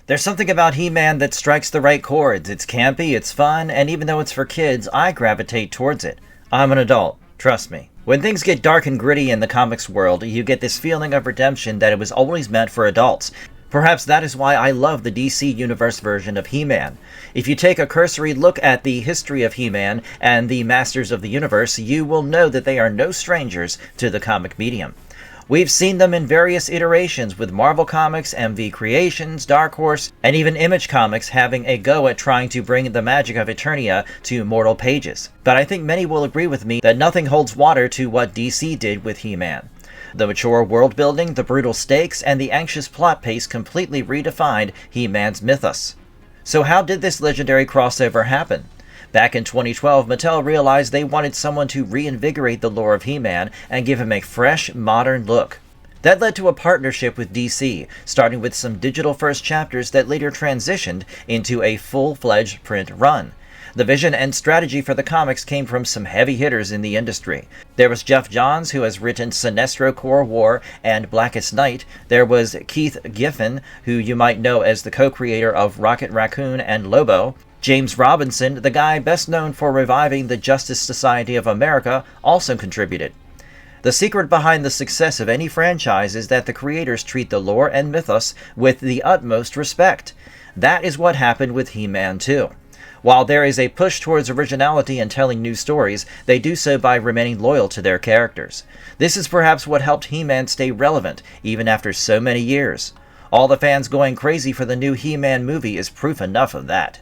There's something about He-Man that strikes the right chords. It's campy, it's fun, and even though it's for kids, I gravitate towards it. I'm an adult, trust me. When things get dark and gritty in the comics world, you get this feeling of redemption that it was always meant for adults. Perhaps that is why I love the DC Universe version of He-Man. If you take a cursory look at the history of He-Man and the Masters of the Universe, you will know that they are no strangers to the comic medium. We've seen them in various iterations, with Marvel Comics, MV Creations, Dark Horse, and even Image Comics having a go at trying to bring the magic of Eternia to mortal pages. But I think many will agree with me that nothing holds water to what DC did with He-Man. The mature world building, the brutal stakes, and the anxious plot pace completely redefined He-Man's mythos. So how did this legendary crossover happen? Back in 2012, Mattel realized they wanted someone to reinvigorate the lore of He-Man and give him a fresh, modern look. That led to a partnership with DC, starting with some digital-first chapters that later transitioned into a full-fledged print run. The vision and strategy for the comics came from some heavy hitters in the industry. There was Jeff Johns, who has written Sinestro Corps War and Blackest Night. There was Keith Giffen, who you might know as the co-creator of Rocket Raccoon and Lobo. James Robinson, the guy best known for reviving the Justice Society of America, also contributed. The secret behind the success of any franchise is that the creators treat the lore and mythos with the utmost respect. That is what happened with He-Man too. While there is a push towards originality and telling new stories, they do so by remaining loyal to their characters. This is perhaps what helped He-Man stay relevant, even after so many years. All the fans going crazy for the new He-Man movie is proof enough of that.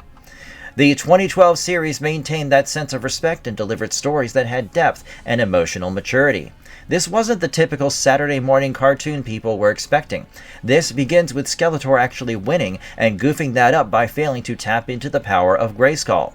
The 2012 series maintained that sense of respect and delivered stories that had depth and emotional maturity. This wasn't the typical Saturday morning cartoon people were expecting. This begins with Skeletor actually winning and goofing that up by failing to tap into the power of Grayskull.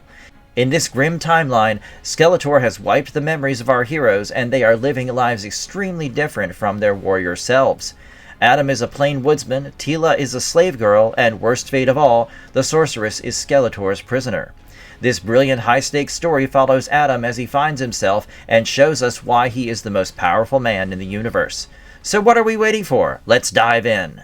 In this grim timeline, Skeletor has wiped the memories of our heroes, and they are living lives extremely different from their warrior selves. Adam is a plain woodsman, Teela is a slave girl, and worst fate of all, the sorceress is Skeletor's prisoner. This brilliant high-stakes story follows Adam as he finds himself and shows us why he is the most powerful man in the universe. So what are we waiting for? Let's dive in.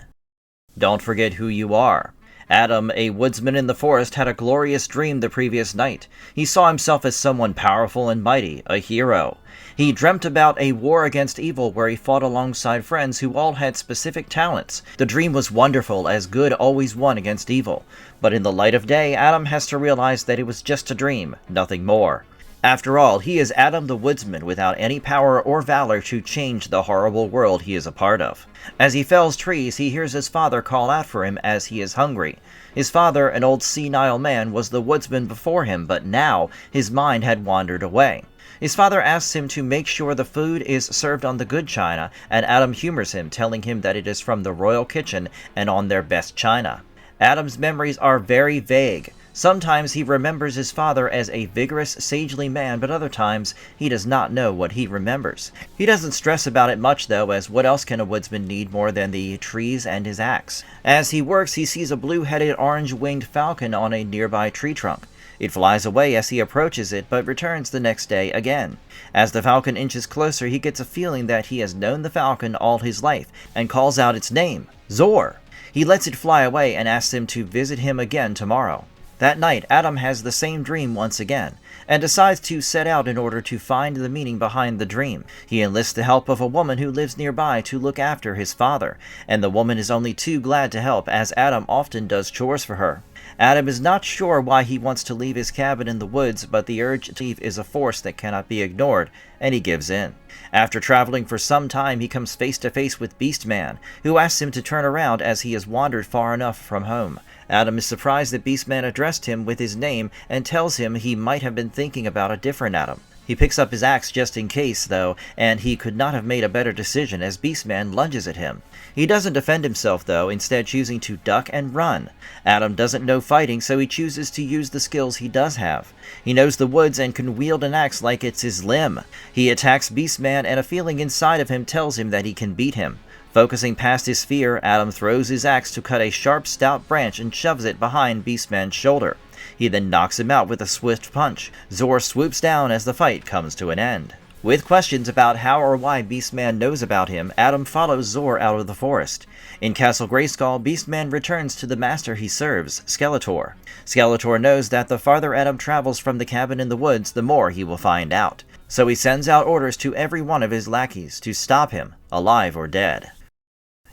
Don't forget who you are. Adam, a woodsman in the forest, had a glorious dream the previous night. He saw himself as someone powerful and mighty, a hero. He dreamt about a war against evil where he fought alongside friends who all had specific talents. The dream was wonderful, as good always won against evil. But in the light of day, Adam has to realize that it was just a dream, nothing more. After all, he is Adam the Woodsman without any power or valor to change the horrible world he is a part of. As he fells trees, he hears his father call out for him as he is hungry. His father, an old senile man, was the woodsman before him, but now his mind had wandered away. His father asks him to make sure the food is served on the good china, and Adam humors him, telling him that it is from the royal kitchen and on their best china. Adam's memories are very vague. Sometimes he remembers his father as a vigorous, sagely man, but other times he does not know what he remembers. He doesn't stress about it much though, as what else can a woodsman need more than the trees and his axe? As he works, he sees a blue-headed, orange-winged falcon on a nearby tree trunk. It flies away as he approaches it, but returns the next day again. As the falcon inches closer, he gets a feeling that he has known the falcon all his life, and calls out its name, Zor. He lets it fly away and asks him to visit him again tomorrow. That night, Adam has the same dream once again, and decides to set out in order to find the meaning behind the dream. He enlists the help of a woman who lives nearby to look after his father, and the woman is only too glad to help, as Adam often does chores for her. Adam is not sure why he wants to leave his cabin in the woods, but the urge to leave is a force that cannot be ignored, and he gives in. After traveling for some time, he comes face to face with Beastman, who asks him to turn around as he has wandered far enough from home. Adam is surprised that Beastman addressed him with his name and tells him he might have been thinking about a different Adam. He picks up his axe just in case, though, and he could not have made a better decision as Beastman lunges at him. He doesn't defend himself, though, instead choosing to duck and run. Adam doesn't know fighting, so he chooses to use the skills he does have. He knows the woods and can wield an axe like it's his limb. He attacks Beastman, and a feeling inside of him tells him that he can beat him. Focusing past his fear, Adam throws his axe to cut a sharp, stout branch and shoves it behind Beastman's shoulder. He then knocks him out with a swift punch. Zor swoops down as the fight comes to an end. With questions about how or why Beastman knows about him, Adam follows Zor out of the forest. In Castle Grayskull, Beastman returns to the master he serves, Skeletor. Skeletor knows that the farther Adam travels from the cabin in the woods, the more he will find out. So he sends out orders to every one of his lackeys to stop him, alive or dead.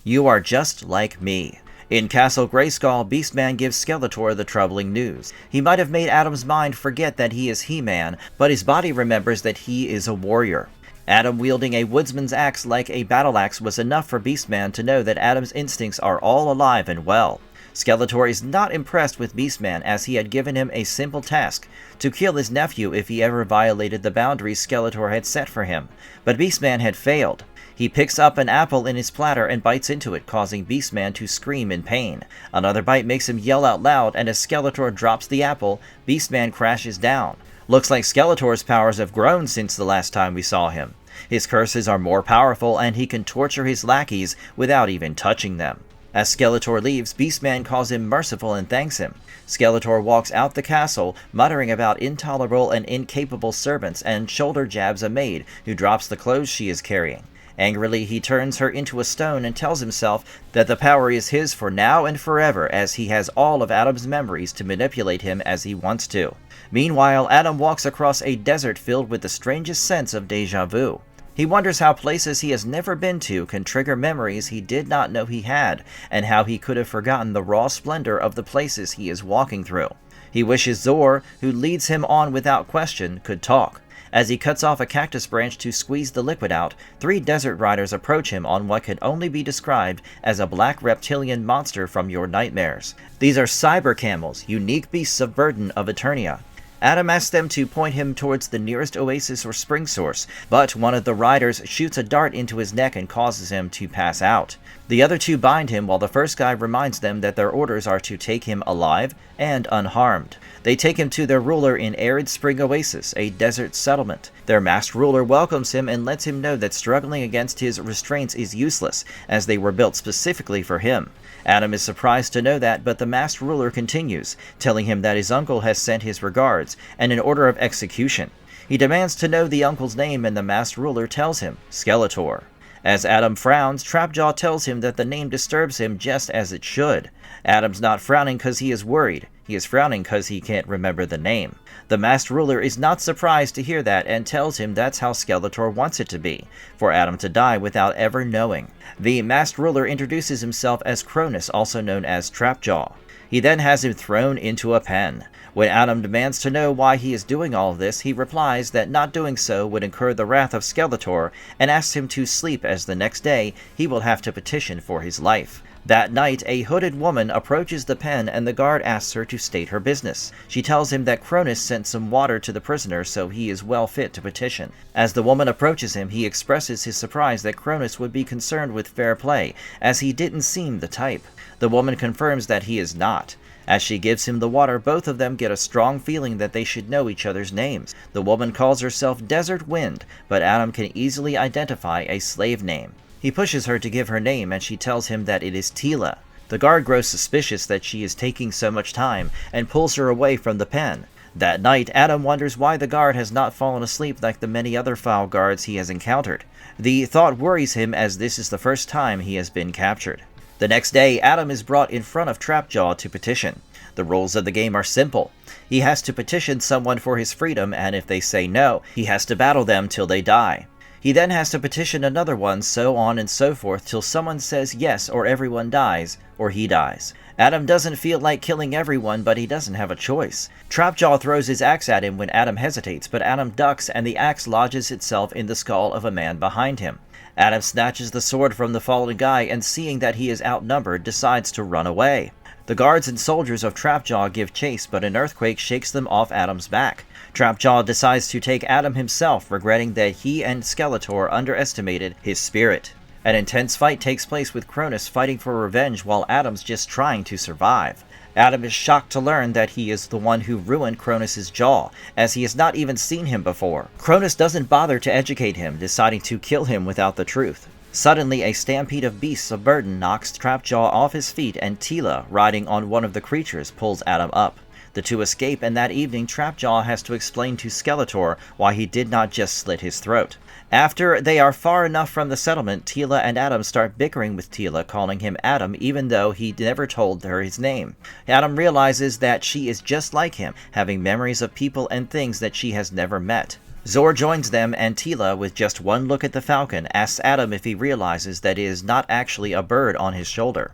You are just like me. In Castle Grayskull, Beastman gives Skeletor the troubling news. He might have made Adam's mind forget that he is He-Man, but his body remembers that he is a warrior. Adam wielding a woodsman's axe like a battle axe was enough for Beastman to know that Adam's instincts are all alive and well. Skeletor is not impressed with Beastman, as he had given him a simple task, to kill his nephew if he ever violated the boundaries Skeletor had set for him. But Beastman had failed. He picks up an apple in his platter and bites into it, causing Beastman to scream in pain. Another bite makes him yell out loud, and as Skeletor drops the apple, Beastman crashes down. Looks like Skeletor's powers have grown since the last time we saw him. His curses are more powerful, and he can torture his lackeys without even touching them. As Skeletor leaves, Beastman calls him merciful and thanks him. Skeletor walks out the castle, muttering about intolerable and incapable servants, and shoulder jabs a maid who drops the clothes she is carrying. Angrily, he turns her into a stone and tells himself that the power is his for now and forever, as he has all of Adam's memories to manipulate him as he wants to. Meanwhile, Adam walks across a desert filled with the strangest sense of déjà vu. He wonders how places he has never been to can trigger memories he did not know he had, and how he could have forgotten the raw splendor of the places he is walking through. He wishes Zor, who leads him on without question, could talk. As he cuts off a cactus branch to squeeze the liquid out, 3 desert riders approach him on what can only be described as a black reptilian monster from your nightmares. These are cyber camels, unique beasts of burden of Eternia. Adam asks them to point him towards the nearest oasis or spring source, but one of the riders shoots a dart into his neck and causes him to pass out. The other 2 bind him, while the first guy reminds them that their orders are to take him alive and unharmed. They take him to their ruler in Arid Spring Oasis, a desert settlement. Their masked ruler welcomes him and lets him know that struggling against his restraints is useless, as they were built specifically for him. Adam is surprised to know that, but the masked ruler continues, telling him that his uncle has sent his regards, and an order of execution. He demands to know the uncle's name, and the masked ruler tells him, Skeletor. As Adam frowns, Trapjaw tells him that the name disturbs him just as it should. Adam's not frowning because he is worried. He is frowning because he can't remember the name. The masked ruler is not surprised to hear that and tells him that's how Skeletor wants it to be, for Adam to die without ever knowing. The masked ruler introduces himself as Cronus, also known as Trapjaw. He then has him thrown into a pen. When Adam demands to know why he is doing all of this, he replies that not doing so would incur the wrath of Skeletor, and asks him to sleep, as the next day he will have to petition for his life. That night, a hooded woman approaches the pen, and the guard asks her to state her business. She tells him that Cronus sent some water to the prisoner, so he is well fit to petition. As the woman approaches him, he expresses his surprise that Cronus would be concerned with fair play, as he didn't seem the type. The woman confirms that he is not. As she gives him the water, both of them get a strong feeling that they should know each other's names. The woman calls herself Desert Wind, but Adam can easily identify a slave name. He pushes her to give her name, and she tells him that it is Tila. The guard grows suspicious that she is taking so much time, and pulls her away from the pen. That night, Adam wonders why the guard has not fallen asleep like the many other foul guards he has encountered. The thought worries him, as this is the first time he has been captured. The next day, Adam is brought in front of Trapjaw to petition. The rules of the game are simple. He has to petition someone for his freedom, and if they say no, he has to battle them till they die. He then has to petition another one, so on and so forth, till someone says yes, or everyone dies, or he dies. Adam doesn't feel like killing everyone, but he doesn't have a choice. Trapjaw throws his axe at him when Adam hesitates, but Adam ducks, and the axe lodges itself in the skull of a man behind him. Adam snatches the sword from the fallen guy, and seeing that he is outnumbered, decides to run away. The guards and soldiers of Trapjaw give chase, but an earthquake shakes them off Adam's back. Trapjaw decides to take Adam himself, regretting that he and Skeletor underestimated his spirit. An intense fight takes place with Cronus fighting for revenge while Adam's just trying to survive. Adam is shocked to learn that he is the one who ruined Cronus' jaw, as he has not even seen him before. Cronus doesn't bother to educate him, deciding to kill him without the truth. Suddenly, a stampede of beasts of burden knocks Trapjaw off his feet, and Tila, riding on one of the creatures, pulls Adam up. The two escape, and that evening Trapjaw has to explain to Skeletor why he did not just slit his throat. After they are far enough from the settlement, Teela and Adam start bickering with Teela, calling him Adam even though he never told her his name. Adam realizes that she is just like him, having memories of people and things that she has never met. Zor joins them, and Teela, with just one look at the falcon, asks Adam if he realizes that it is not actually a bird on his shoulder.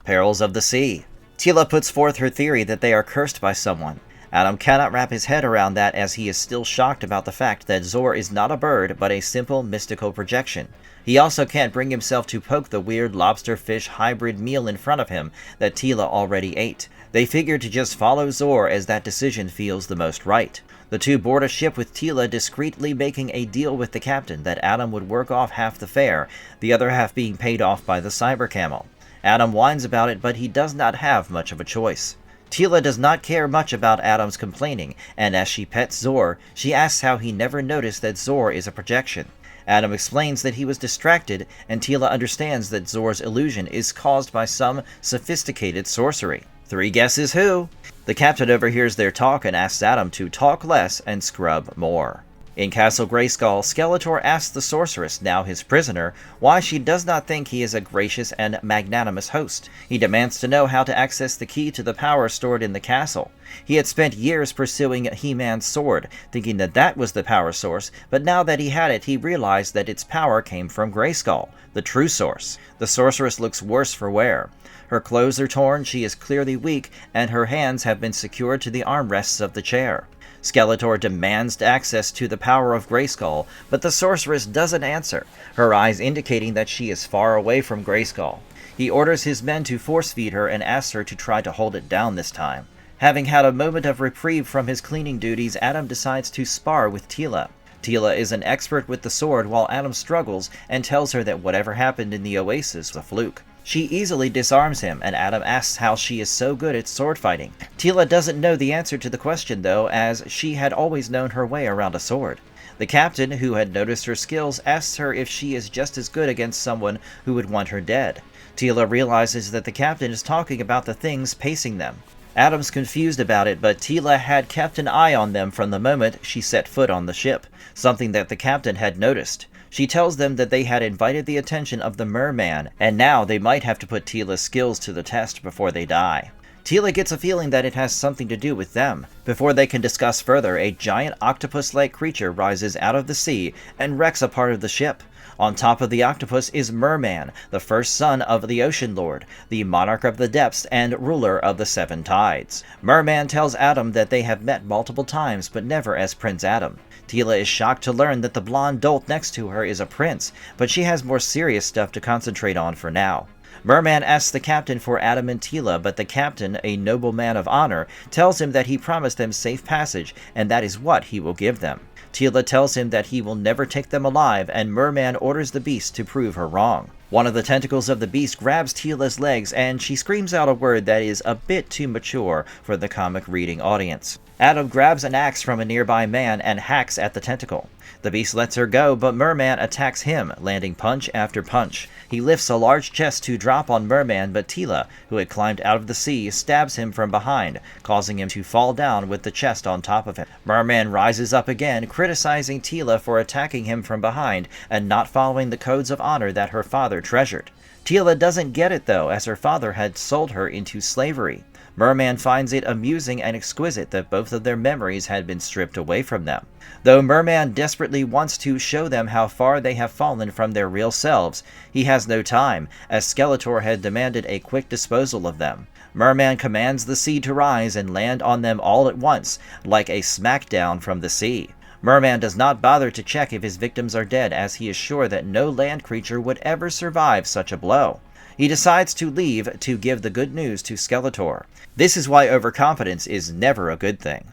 Perils of the Sea. Teela puts forth her theory that they are cursed by someone. Adam cannot wrap his head around that, as he is still shocked about the fact that Zor is not a bird but a simple mystical projection. He also can't bring himself to poke the weird lobster-fish hybrid meal in front of him that Teela already ate. They figure to just follow Zor, as that decision feels the most right. The two board a ship, with Teela discreetly making a deal with the captain that Adam would work off half the fare, the other half being paid off by the cyber camel. Adam whines about it, but he does not have much of a choice. Teela does not care much about Adam's complaining, and as she pets Zor, she asks how he never noticed that Zor is a projection. Adam explains that he was distracted, and Teela understands that Zor's illusion is caused by some sophisticated sorcery. 3 guesses who? The captain overhears their talk and asks Adam to talk less and scrub more. In Castle Grayskull, Skeletor asks the sorceress, now his prisoner, why she does not think he is a gracious and magnanimous host. He demands to know how to access the key to the power stored in the castle. He had spent years pursuing He-Man's sword, thinking that that was the power source, but now that he had it, he realized that its power came from Grayskull, the true source. The sorceress looks worse for wear. Her clothes are torn, she is clearly weak, and her hands have been secured to the armrests of the chair. Skeletor demands access to the power of Grayskull, but the sorceress doesn't answer, her eyes indicating that she is far away from Grayskull. He orders his men to force-feed her and asks her to try to hold it down this time. Having had a moment of reprieve from his cleaning duties, Adam decides to spar with Teela. Teela is an expert with the sword, while Adam struggles and tells her that whatever happened in the oasis was a fluke. She easily disarms him, and Adam asks how she is so good at sword fighting. Teela doesn't know the answer to the question, though, as she had always known her way around a sword. The captain, who had noticed her skills, asks her if she is just as good against someone who would want her dead. Teela realizes that the captain is talking about the things pacing them. Adam's confused about it, but Teela had kept an eye on them from the moment she set foot on the ship, something that the captain had noticed. She tells them that they had invited the attention of the merman, and now they might have to put Teela's skills to the test before they die. Teela gets a feeling that it has something to do with them. Before they can discuss further, a giant octopus-like creature rises out of the sea and wrecks a part of the ship. On top of the octopus is Merman, the first son of the Ocean Lord, the monarch of the depths and ruler of the 7 tides. Merman tells Adam that they have met multiple times, but never as Prince Adam. Teela is shocked to learn that the blonde dolt next to her is a prince, but she has more serious stuff to concentrate on for now. Merman asks the captain for Adam and Teela, but the captain, a noble man of honor, tells him that he promised them safe passage, and that is what he will give them. Teela tells him that he will never take them alive, and Merman orders the beast to prove her wrong. One of the tentacles of the beast grabs Teela's legs, and she screams out a word that is a bit too mature for the comic reading audience. Adam grabs an axe from a nearby man and hacks at the tentacle. The beast lets her go, but Merman attacks him, landing punch after punch. He lifts a large chest to drop on Merman, but Teela, who had climbed out of the sea, stabs him from behind, causing him to fall down with the chest on top of him. Merman rises up again, criticizing Teela for attacking him from behind and not following the codes of honor that her father treasured. Teela doesn't get it, though, as her father had sold her into slavery. Merman finds it amusing and exquisite that both of their memories had been stripped away from them. Though Merman desperately wants to show them how far they have fallen from their real selves, he has no time, as Skeletor had demanded a quick disposal of them. Merman commands the sea to rise and land on them all at once, like a smackdown from the sea. Merman does not bother to check if his victims are dead, as he is sure that no land creature would ever survive such a blow. He decides to leave to give the good news to Skeletor. This is why overconfidence is never a good thing.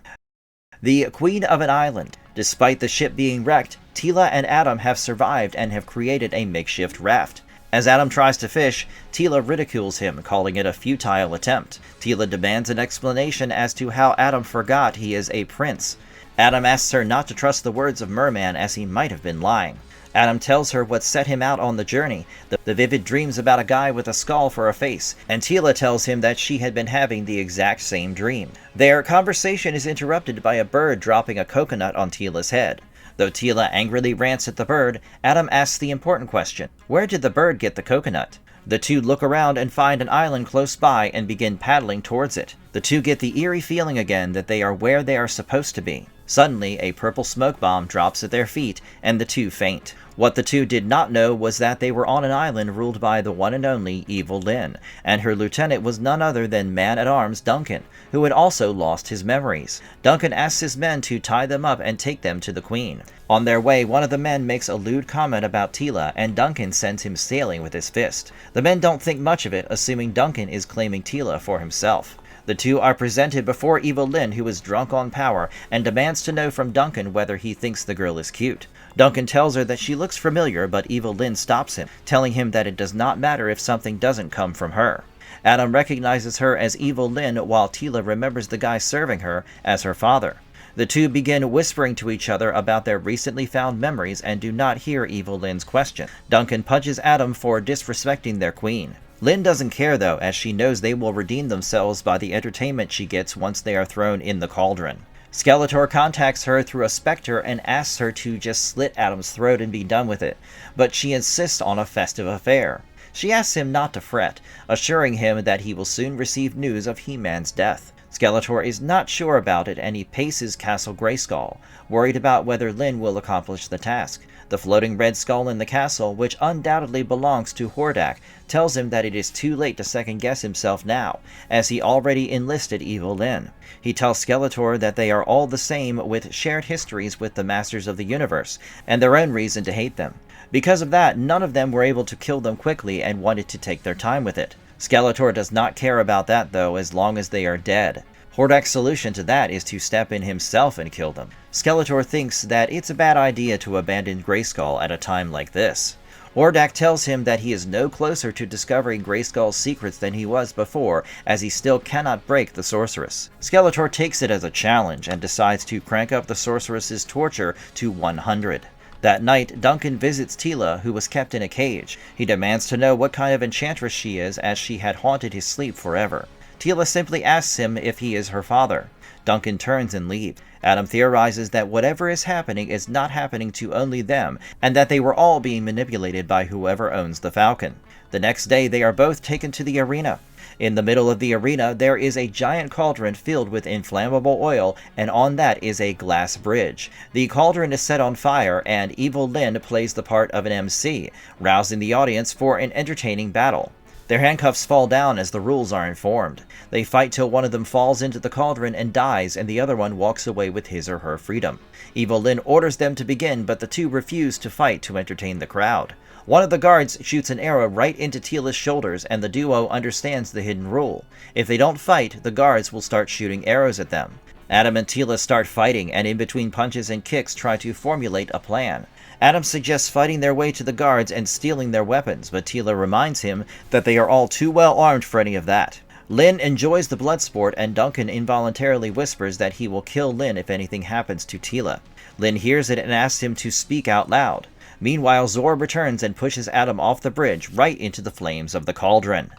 The Queen of an Island. Despite the ship being wrecked, Teela and Adam have survived and have created a makeshift raft. As Adam tries to fish, Teela ridicules him, calling it a futile attempt. Teela demands an explanation as to how Adam forgot he is a prince. Adam asks her not to trust the words of Merman, as he might have been lying. Adam tells her what set him out on the journey, the vivid dreams about a guy with a skull for a face, and Tila tells him that she had been having the exact same dream. Their conversation is interrupted by a bird dropping a coconut on Tila's head. Though Tila angrily rants at the bird, Adam asks the important question: where did the bird get the coconut? The two look around and find an island close by and begin paddling towards it. The two get the eerie feeling again that they are where they are supposed to be. Suddenly, a purple smoke bomb drops at their feet, and the two faint. What the two did not know was that they were on an island ruled by the one and only Evil-Lynn, and her lieutenant was none other than man-at-arms Duncan, who had also lost his memories. Duncan asks his men to tie them up and take them to the Queen. On their way, one of the men makes a lewd comment about Tila, and Duncan sends him sailing with his fist. The men don't think much of it, assuming Duncan is claiming Tila for himself. The two are presented before Evil-Lynn, who is drunk on power, and demands to know from Duncan whether he thinks the girl is cute. Duncan tells her that she looks familiar, but Evil-Lynn stops him, telling him that it does not matter if something doesn't come from her. Adam recognizes her as Evil-Lynn, while Tila remembers the guy serving her as her father. The two begin whispering to each other about their recently found memories and do not hear Evil-Lynn's question. Duncan punches Adam for disrespecting their queen. Lynn doesn't care though, as she knows they will redeem themselves by the entertainment she gets once they are thrown in the cauldron. Skeletor contacts her through a specter and asks her to just slit Adam's throat and be done with it, but she insists on a festive affair. She asks him not to fret, assuring him that he will soon receive news of He-Man's death. Skeletor is not sure about it, and he paces Castle Grayskull, worried about whether Lynn will accomplish the task. The floating red skull in the castle, which undoubtedly belongs to Hordak, tells him that it is too late to second-guess himself now, as he already enlisted Evil-Lynn. He tells Skeletor that they are all the same, with shared histories with the Masters of the Universe, and their own reason to hate them. Because of that, none of them were able to kill them quickly and wanted to take their time with it. Skeletor does not care about that though, as long as they are dead. Hordak's solution to that is to step in himself and kill them. Skeletor thinks that it's a bad idea to abandon Grayskull at a time like this. Hordak tells him that he is no closer to discovering Grayskull's secrets than he was before, as he still cannot break the sorceress. Skeletor takes it as a challenge and decides to crank up the sorceress's torture to 100. That night, Duncan visits Tila, who was kept in a cage. He demands to know what kind of enchantress she is, as she had haunted his sleep forever. Tila simply asks him if he is her father. Duncan turns and leaves. Adam theorizes that whatever is happening is not happening to only them, and that they were all being manipulated by whoever owns the Falcon. The next day, they are both taken to the arena. In the middle of the arena, there is a giant cauldron filled with inflammable oil, and on that is a glass bridge. The cauldron is set on fire, and Evil-Lynn plays the part of an MC, rousing the audience for an entertaining battle. Their handcuffs fall down as the rules are informed. They fight till one of them falls into the cauldron and dies, and the other one walks away with his or her freedom. Evil-Lynn orders them to begin, but the two refuse to fight to entertain the crowd. One of the guards shoots an arrow right into Tila's shoulders, and the duo understands the hidden rule. If they don't fight, the guards will start shooting arrows at them. Adam and Tila start fighting, and in between punches and kicks try to formulate a plan. Adam suggests fighting their way to the guards and stealing their weapons, but Tila reminds him that they are all too well armed for any of that. Lynn enjoys the blood sport, and Duncan involuntarily whispers that he will kill Lynn if anything happens to Tila. Lynn hears it and asks him to speak out loud. Meanwhile, Zor returns and pushes Adam off the bridge right into the flames of the cauldron.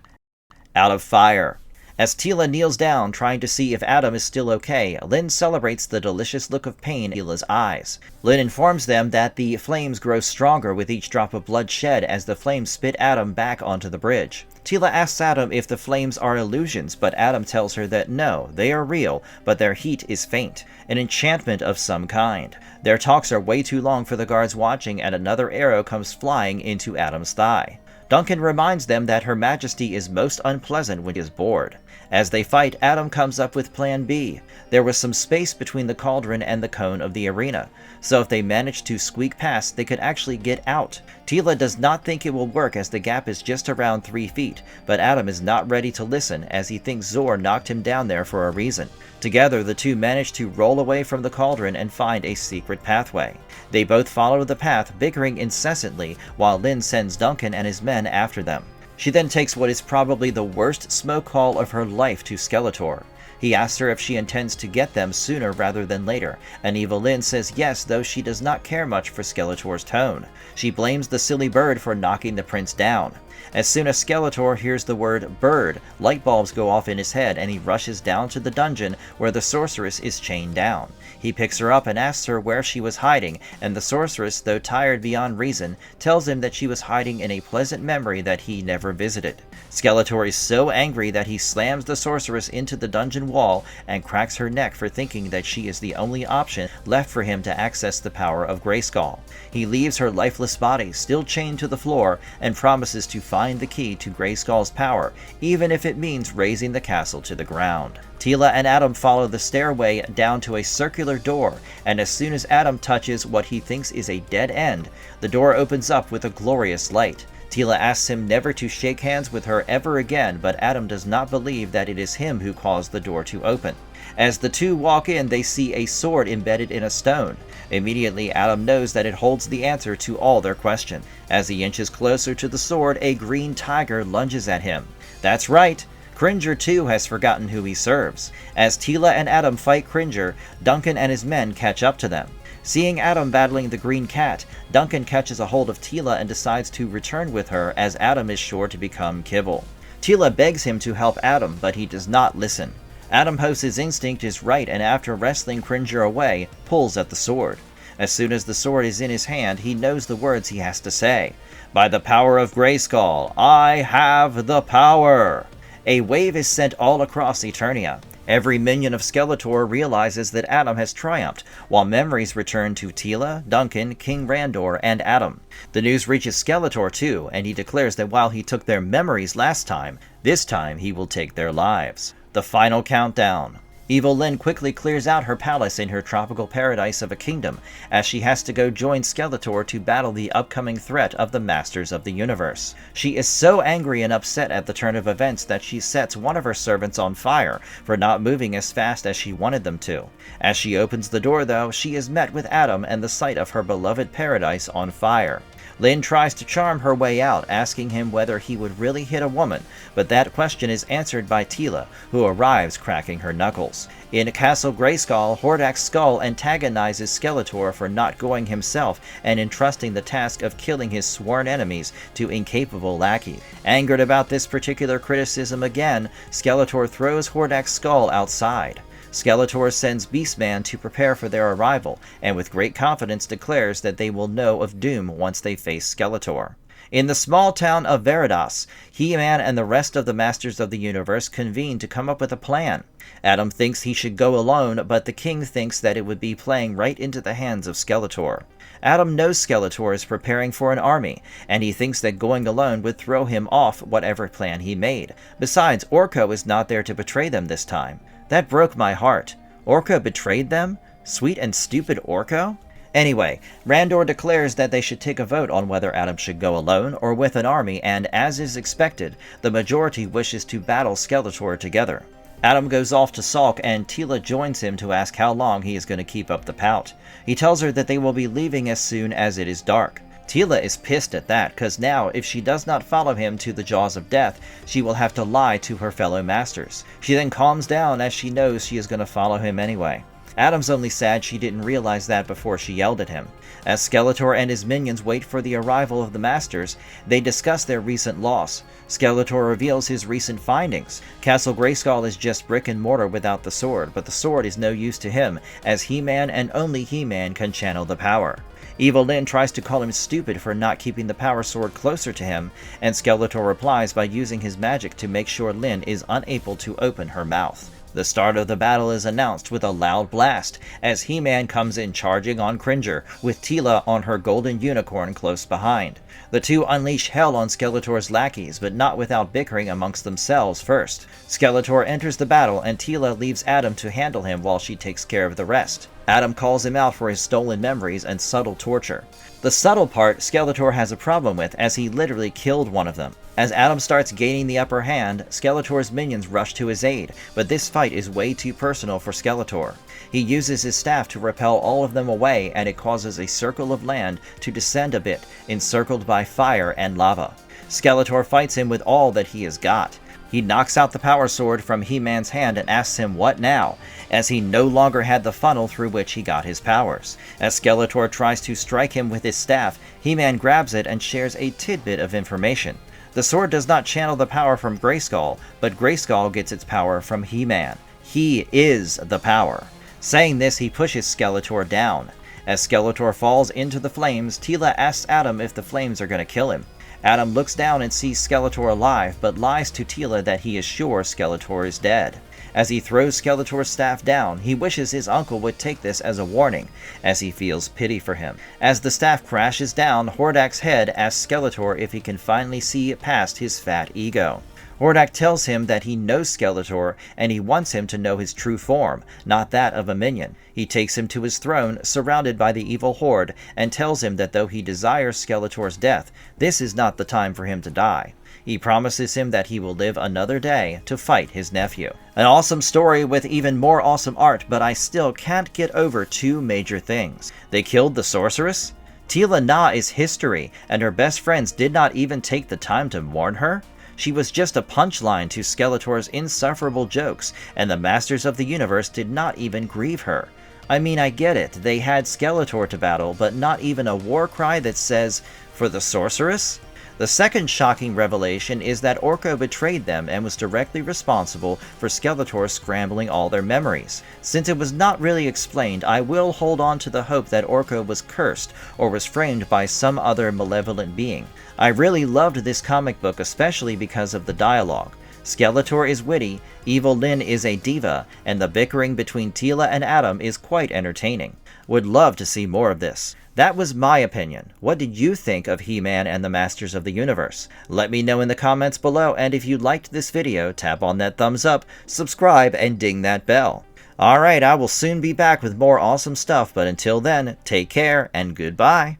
Out of fire. As Tila kneels down, trying to see if Adam is still okay, Lynn celebrates the delicious look of pain in Tila's eyes. Lynn informs them that the flames grow stronger with each drop of blood shed as the flames spit Adam back onto the bridge. Tila asks Adam if the flames are illusions, but Adam tells her that no, they are real, but their heat is faint, an enchantment of some kind. Their talks are way too long for the guards watching, and another arrow comes flying into Adam's thigh. Duncan reminds them that Her Majesty is most unpleasant when he is bored. As they fight, Adam comes up with Plan B. There was some space between the cauldron and the cone of the arena, so if they managed to squeak past, they could actually get out. Tila does not think it will work as the gap is just around 3 feet, but Adam is not ready to listen as he thinks Zor knocked him down there for a reason. Together, the two manage to roll away from the cauldron and find a secret pathway. They both follow the path, bickering incessantly, while Lynn sends Duncan and his men after them. She then takes what is probably the worst smoke call of her life to Skeletor. He asks her if she intends to get them sooner rather than later, and Evil-Lynn says yes, though she does not care much for Skeletor's tone. She blames the silly bird for knocking the prince down. As soon as Skeletor hears the word bird, light bulbs go off in his head and he rushes down to the dungeon where the sorceress is chained down. He picks her up and asks her where she was hiding, and the sorceress, though tired beyond reason, tells him that she was hiding in a pleasant memory that he never visited. Skeletor is so angry that he slams the sorceress into the dungeon wall and cracks her neck for thinking that she is the only option left for him to access the power of Grayskull. He leaves her lifeless body still chained to the floor and promises to find the key to Grayskull's power, even if it means razing the castle to the ground. Teela and Adam follow the stairway down to a circular door, and as soon as Adam touches what he thinks is a dead end, the door opens up with a glorious light. Teela asks him never to shake hands with her ever again, but Adam does not believe that it is him who caused the door to open. As the two walk in, they see a sword embedded in a stone. Immediately, Adam knows that it holds the answer to all their questions. As he inches closer to the sword, a green tiger lunges at him. That's right! Cringer too has forgotten who he serves. As Teela and Adam fight Cringer, Duncan and his men catch up to them. Seeing Adam battling the green cat, Duncan catches a hold of Teela and decides to return with her, as Adam is sure to become kibble. Teela begs him to help Adam, but he does not listen. Adam hopes his instinct is right, and after wrestling Cringer away, pulls at the sword. As soon as the sword is in his hand, he knows the words he has to say. "By the power of Grayskull, I have the power!" A wave is sent all across Eternia. Every minion of Skeletor realizes that Adam has triumphed, while memories return to Teela, Duncan, King Randor, and Adam. The news reaches Skeletor too, and he declares that while he took their memories last time, this time he will take their lives. The final countdown. Evil-Lynn quickly clears out her palace in her tropical paradise of a kingdom, as she has to go join Skeletor to battle the upcoming threat of the Masters of the Universe. She is so angry and upset at the turn of events that she sets one of her servants on fire for not moving as fast as she wanted them to. As she opens the door though, she is met with Adam and the sight of her beloved paradise on fire. Lynn tries to charm her way out, asking him whether he would really hit a woman, but that question is answered by Teela, who arrives cracking her knuckles. In Castle Grayskull, Hordak's skull antagonizes Skeletor for not going himself and entrusting the task of killing his sworn enemies to incapable lackeys. Angered about this particular criticism again, Skeletor throws Hordak's skull outside. Skeletor sends Beastman to prepare for their arrival, and with great confidence declares that they will know of doom once they face Skeletor. In the small town of Veritas, He-Man and the rest of the Masters of the Universe convene to come up with a plan. Adam thinks he should go alone, but the king thinks that it would be playing right into the hands of Skeletor. Adam knows Skeletor is preparing for an army, and he thinks that going alone would throw him off whatever plan he made. Besides, Orko is not there to betray them this time. That broke my heart. Orko betrayed them? Sweet and stupid Orko? Anyway, Randor declares that they should take a vote on whether Adam should go alone or with an army, and as is expected, the majority wishes to battle Skeletor together. Adam goes off to sulk, and Teela joins him to ask how long he is going to keep up the pout. He tells her that they will be leaving as soon as it is dark. Teela is pissed at that, cause now, if she does not follow him to the jaws of death, she will have to lie to her fellow masters. She then calms down as she knows she is going to follow him anyway. Adam's only sad she didn't realize that before she yelled at him. As Skeletor and his minions wait for the arrival of the Masters, they discuss their recent loss. Skeletor reveals his recent findings. Castle Grayskull is just brick and mortar without the sword, but the sword is no use to him, as He-Man and only He-Man can channel the power. Evil-Lynn tries to call him stupid for not keeping the power sword closer to him, and Skeletor replies by using his magic to make sure Lynn is unable to open her mouth. The start of the battle is announced with a loud blast, as He-Man comes in charging on Cringer, with Teela on her golden unicorn close behind. The two unleash hell on Skeletor's lackeys, but not without bickering amongst themselves first. Skeletor enters the battle, and Teela leaves Adam to handle him while she takes care of the rest. Adam calls him out for his stolen memories and subtle torture. The subtle part Skeletor has a problem with, as he literally killed one of them. As Adam starts gaining the upper hand, Skeletor's minions rush to his aid, but this fight is way too personal for Skeletor. He uses his staff to repel all of them away, and it causes a circle of land to descend a bit, encircled by fire and lava. Skeletor fights him with all that he has got. He knocks out the power sword from He-Man's hand and asks him what now, as he no longer had the funnel through which he got his powers. As Skeletor tries to strike him with his staff, He-Man grabs it and shares a tidbit of information. The sword does not channel the power from Grayskull, but Grayskull gets its power from He-Man. He is the power. Saying this, he pushes Skeletor down. As Skeletor falls into the flames, Teela asks Adam if the flames are going to kill him. Adam looks down and sees Skeletor alive, but lies to Teela that he is sure Skeletor is dead. As he throws Skeletor's staff down, he wishes his uncle would take this as a warning, as he feels pity for him. As the staff crashes down, Hordak's head asks Skeletor if he can finally see past his fat ego. Hordak tells him that he knows Skeletor, and he wants him to know his true form, not that of a minion. He takes him to his throne, surrounded by the evil horde, and tells him that though he desires Skeletor's death, this is not the time for him to die. He promises him that he will live another day to fight his nephew. An awesome story with even more awesome art, but I still can't get over two major things. They killed the sorceress? Teela Na is history, and her best friends did not even take the time to warn her? She was just a punchline to Skeletor's insufferable jokes, and the Masters of the Universe did not even grieve her. I mean, I get it, they had Skeletor to battle, but not even a war cry that says, "For the sorceress?" The second shocking revelation is that Orko betrayed them and was directly responsible for Skeletor scrambling all their memories. Since it was not really explained, I will hold on to the hope that Orko was cursed or was framed by some other malevolent being. I really loved this comic book, especially because of the dialogue. Skeletor is witty, Evil-Lynn is a diva, and the bickering between Teela and Adam is quite entertaining. Would love to see more of this. That was my opinion. What did you think of He-Man and the Masters of the Universe? Let me know in the comments below, and if you liked this video, tap on that thumbs up, subscribe, and ding that bell. Alright, I will soon be back with more awesome stuff, but until then, take care and goodbye.